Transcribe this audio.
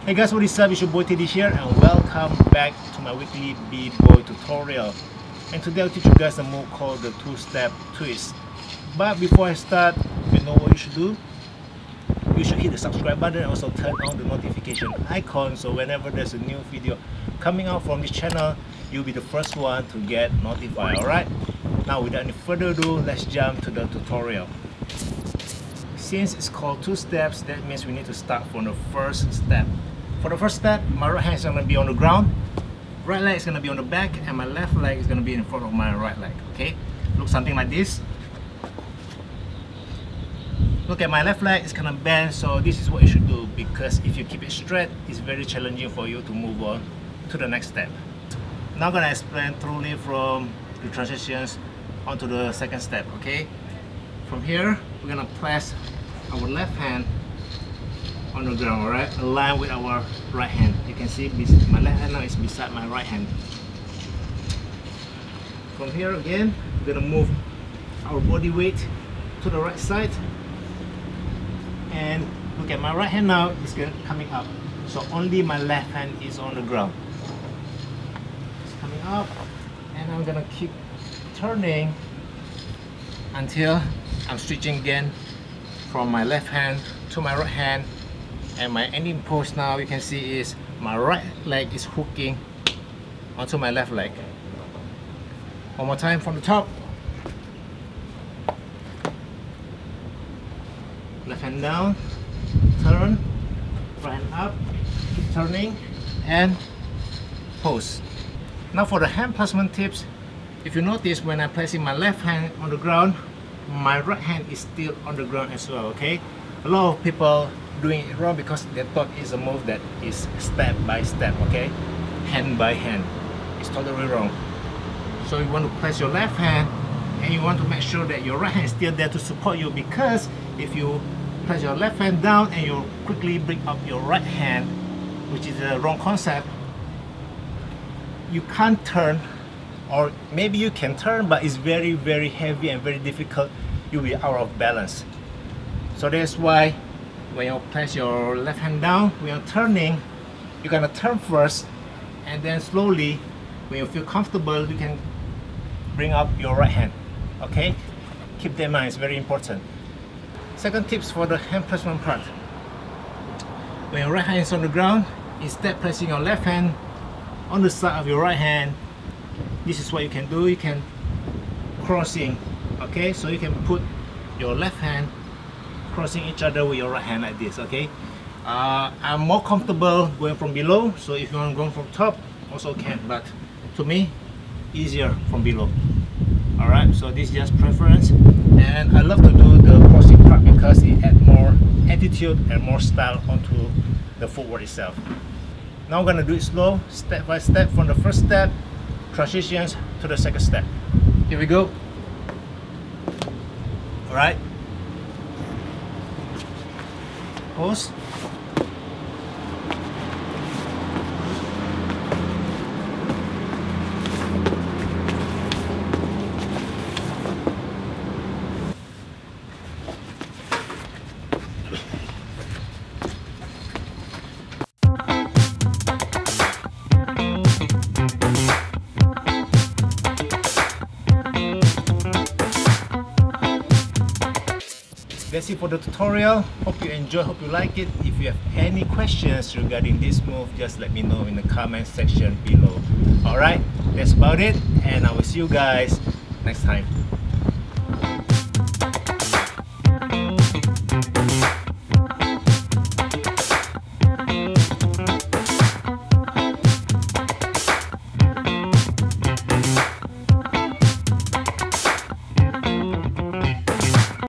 Hey guys, what is up? It's your boy Teddy here and welcome back to my weekly B-Boy tutorial. And today I'll teach you guys a move called the two-step twist. But before I start, you know what you should do? You should hit the subscribe button and also turn on the notification icon so whenever there's a new video coming out from this channel, you'll be the first one to get notified, alright? Now without any further ado, let's jump to the tutorial. Since it's called two steps, that means we need to start from the first step. For the first step, my right hand is going to be on the ground, right leg is going to be on the back, and my left leg is going to be in front of my right leg. Okay, look something like this. Look at my left leg, it's kind of bent, so this is what you should do, because if you keep it straight, it's very challenging for you to move on to the next step. Now I'm going to explain thoroughly from the transitions onto the second step. Okay, from here we're going to place our left hand on the ground, alright, align with our right hand. You can see my left hand now is beside my right hand. From here again, we're gonna move our body weight to the right side, and look at my right hand now, it's coming up, so only my left hand is on the ground. It's coming up, and I'm gonna keep turning until I'm switching again from my left hand to my right hand. And my ending pose now, you can see, is my right leg is hooking onto my left leg. One more time from the top. Left hand down, turn, right hand up, keep turning, and pose. Now for the hand placement tips, if you notice when I'm placing my left hand on the ground, my right hand is still on the ground as well, okay? A lot of people doing it wrong because they thought it's a move that is step by step, okay, hand by hand. It's totally wrong. So you want to place your left hand and you want to make sure that your right hand is still there to support you, because if you place your left hand down and you quickly bring up your right hand, which is the wrong concept, you can't turn, or maybe you can turn, but it's very heavy and very difficult. You'll be out of balance. So that's why when you place your left hand down, when you're turning, you're gonna turn first, and then slowly, when you feel comfortable, you can bring up your right hand. Okay, keep that in mind, it's very important. Second tips for the hand placement part: when your right hand is on the ground, instead of placing your left hand on the side of your right hand, this is what you can do. You can crossing, okay, so you can put your left hand crossing each other with your right hand like this, okay? I'm more comfortable going from below, so if you want to go from top, also can, but to me, easier from below. Alright, so this is just preference, and I love to do the crossing part because it adds more attitude and more style onto the footwork itself. Now I'm gonna do it slow, step by step, from the first step, transitions to the second step. Here we go. Alright. Pose. That's it for the tutorial. Hope you enjoy, hope you like it. If you have any questions regarding this move, just let me know in the comment section below. Alright, that's about it, and I will see you guys next time.